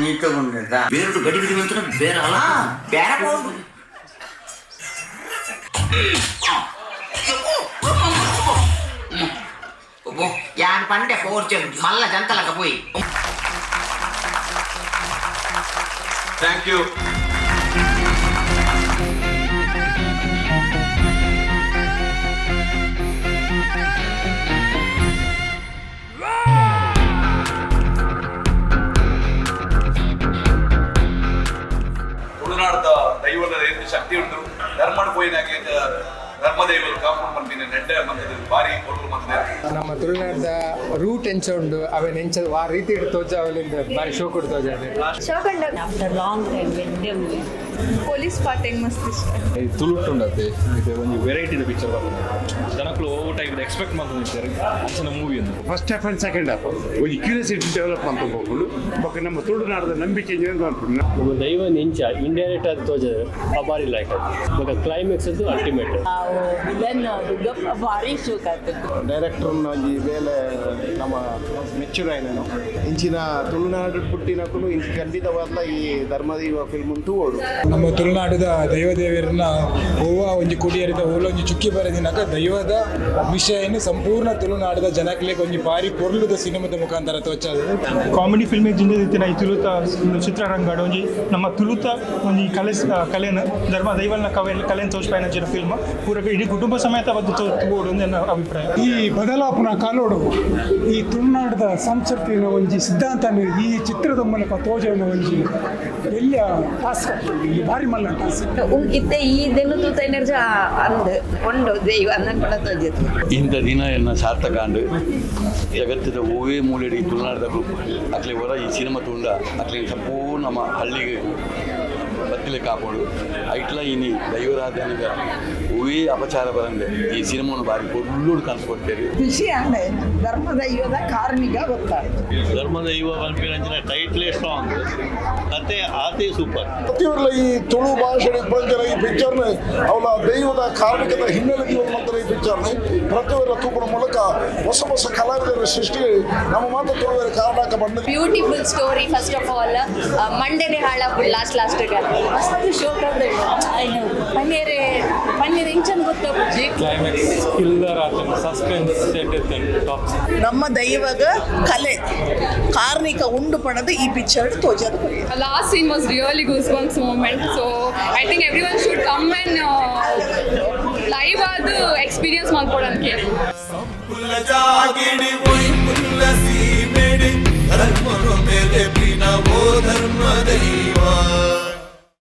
NEET ಬಂದಿದ್ದ ಬೇರೆ ಗಡಿ ಗಡಿ ಅಂತ ಬೇರೆ ಅಲ್ಲ ಬೇರೆ ಯಾನ್ ಪಂಡೆ ಫೋರ್ಚೂನ್ ಮಲ್ಲ ಜಂತಲಕ ಪೋಯಿ ಥ್ಯಾಂಕ್ ಯು. ತುಳುನಾಡದ ದೈವದ ಶಕ್ತಿ ಉಂಟು ಧರ್ಮಡ್ ಪೋಯಿನಾಗೆ ಧರ್ಮ ದೈವದ ಕಾಂಪೌಂಡ್ ಮಾಡ್ತೀನಿ ನೆಡ್ಡೆ ಮಂತದ ಬಾರಿ ಕೊಡುಗು ಮಂತದ ನಮ್ಮ ತುಳುನಾಡದ ರೂಟ್ ಎಂಚ ಉಂಡು ಅವೇನು ಎಂಚ ಆ ರೀತಿ ಇಟ್ಟು ತೋಜ ಅವಲಿಂದ ಬಾರಿ ಶೋ ಕೊಡು ತೋಜಾದೆ after long time police part ಹೆಂಗ್ ಮಸ್ತ್ ಇಷ್ಟ ತುಳುಟ್ಟು ಉಂಡತ್ತೆ ಇದು ಒಂದು ವೆರೈಟಿ ಪಿಕ್ಚರ್ ಬರ್ತದೆ ಜನಕ್ಕಳು ಓವರ್ ಟೈಮ್ ಎಕ್ಸ್ಪೆಕ್ಟ್ ಮಾಡ್ತಾರೆ ಅಂಚಿನ ಮೂವಿ ಅಂತ first half and second half ಒಂದು ಕ್ಯೂರಿಯಾಸಿಟಿ ಡೆವಲಪ್ ಮಾಡ್ಕೊಂಡು ಹೋಗ್ಕೊಂಡು ಬೊಕ್ಕ ನಮ್ಮ ತುಳುನಾಡದ ನಂಬಿಕೆ ಮಾಡ್ಕೊಂಡು ನಮ್ಮ ದೈವ ನಿಂಚ ಇಂಡೈರೆಕ್ಟ್ ಆಗಿ ತೋಜದ ಆ ಬಾರಿ ಲೈಕ್ ಬೊಕ್ಕ ಕ್ಲೈಮ್ಯಾಕ್ಸ್ ಅದು ಅಲ್ಟಿಮೇಟ್ ಭಾರಿ ಶೋಕ್ ಆಗ್ತದೆ ಡೈರೆಕ್ಟರ್ನ ಈ ವೇಳೆ ನಮ್ಮ ಮೆಚ್ಚುರಾಯನೇನು ಇಂಚಿನ ತುಳುನಾಡು ಪುಟ್ಟಿನಕ್ಕೂ ಇಂಚು ಖಂಡಿತವಾದ ಈ ಧರ್ಮದೈವ ಫಿಲ್ಮ್ ಉಂಟು ಓಡು ನಮ್ಮ ತುಳುನಾಡದ ದೈವದೇವರನ್ನ ಹೂವ ಒಂಜಿ ಕುಡಿಯರಿದ ಒಂಜಿ ಚುಕ್ಕಿ ಬರೆದಿನಾಗ ದೈವದ ವಿಷಯನು ಸಂಪೂರ್ಣ ತುಳುನಾಡದ ಜನಕ್ಲೆಗ್ ಒಂಜಿ ಬಾರಿ ಪೊರ್ಲುದ ಸಿನಿಮಾದ ಮುಖಾಂತರ ತೋಚಾದ ಕಾಮಿಡಿ ಫಿಲ್ಮ್ ಜಿಂದಿನ ಈ ತುಳುತ ಚಿತ್ರರಂಗಡ್ ಒಂಜಿ ನಮ್ಮ ತುಳುತ ಒಂಜಿ ಕಲೆನ ಧರ್ಮ ದೈವನ ಕಲೆನ ತೋಚ್ಪಾಯಿನ ಫಿಲ್ಮ್ ಪೂರಕ ಇಡೀ ಕುಟುಂಬ ಸಮೇತ ಬದ್ದು ತೋಡು ನನ್ನ ಅಭಿಪ್ರಾಯ. ಈ ಬದಲಾಪನ ಕಾಲೋಡು ಈ ತುಳುನಾಡದ ಸಂಸ್ಕೃತಿನ ಒಂಜಿ ಸಿದ್ಧಾಂತ ಈ ಚಿತ್ರದ ಮೂಲಕ ತೋಜನ ಒಂಜಿ ಎಲ್ಲಿಯ ಟಾಸ್ಕ್ ಭಾರಿ ಮಲ್ಲ ಟಾಸ್ಕ್ ಇತ್ತೆ ಈ ದಿನ ತೂತ ಎನರ್ಜಿ ಅಂದ್ ಒಂದು ದೈವ ಅನ್ನನ್ ಕೂಡ ತೋಜದು ಇಂಥ ದಿನ ಎನ್ನ ಸಾರ್ಥಕ ಅಂಡ್ ಜಗತ್ತಿನ ಹೂವೇ ಮೂಲೆಡಿ ತುಳುನಾಡದ ಗ್ರೂಪ್ ಅಕ್ಲೆ ಹೊರ ಈ ಸಿನಿಮಾ ತುಂಡ ಅಕ್ಲೆ ಸಂಪೂರ್ಣ ನಮ್ಮ ಹಳ್ಳಿಗೆ ಬತ್ತಿಲೆ ಕಾಪೋಡು ಐಟ್ಲ ಇನಿ ದೈವರಾಧನೆಗ ಹೂವೇ ಅಪಚಾರ ಬರಂದೆ ಈ ಸಿನಿಮಾನು ಬಾರಿ ಒಳ್ಳುಡು ಕನಸು ಕೊಡ್ತೇವೆ ಖುಷಿ ಅಂಡೆ ಧರ್ಮ ದೈವದ ಕಾರ್ಮಿಕ ಗೊತ್ತಾಯ್ತು ಧರ್ಮ ದೈವ ಪಂಪಿನ ಟೈಟ್ಲೇ ಸ್ಟ್ರಾಂಗ್ ಕತೆ ಆತೆ ಸೂಪರ್ ಪ್ರತಿಯೊಬ್ಬರ ಈ ತುಳು ಭಾಷೆ ಪಂಚರ ಈ ಪಿಕ್ಚರ್ನ ಅವಳ ದೈವದ ಕಾರ್ಮಿಕದ ಹಿನ್ನೆಲೆ ಜೀವನ ಮಾಡ್ತಾರೆ ಈ ಪಿಕ್ಚರ್ನ ಪ್ರತಿಯೊಬ್ಬರ ತೂಪದ ಮೂಲಕ ಹೊಸ ಹೊಸ ಕಲಾವಿದರ ಸೃಷ್ಟಿಗೆ ನಮ್ಮ ಮಾತು ತುಳುವರ ಕಾರಣಕ ಬಂದ beautiful story first of all ಮಂಡನೆ ಹಾಳ ಲಾಸ್ಟ್ ಮಸ್ತ್ ಶೋ ಕರ್ದೆ ಪನ್ನೀರ್ ಇಂಚನ್ ಗೊತ್ತಾಗ್ಬಿಟ್ಟು ಕ್ಲೈಮ್ಯಾಕ್ಸ್ ಕಿಲ್ಲರ್ ಆತನ ಸಸ್ಪೆನ್ಸ್ ಟಾಪ್ ನಮ್ಮ ದೈವಗ ಕಲೆ ಕಾರ್ಮಿಕ ಉಂಡು ಪಣದು ಈ picture ತೋಜದು last scene was really goosebumps moment, so I think everyone should come and live the experience ಮಾಡ್ಕೊಳಕ್ಕೆ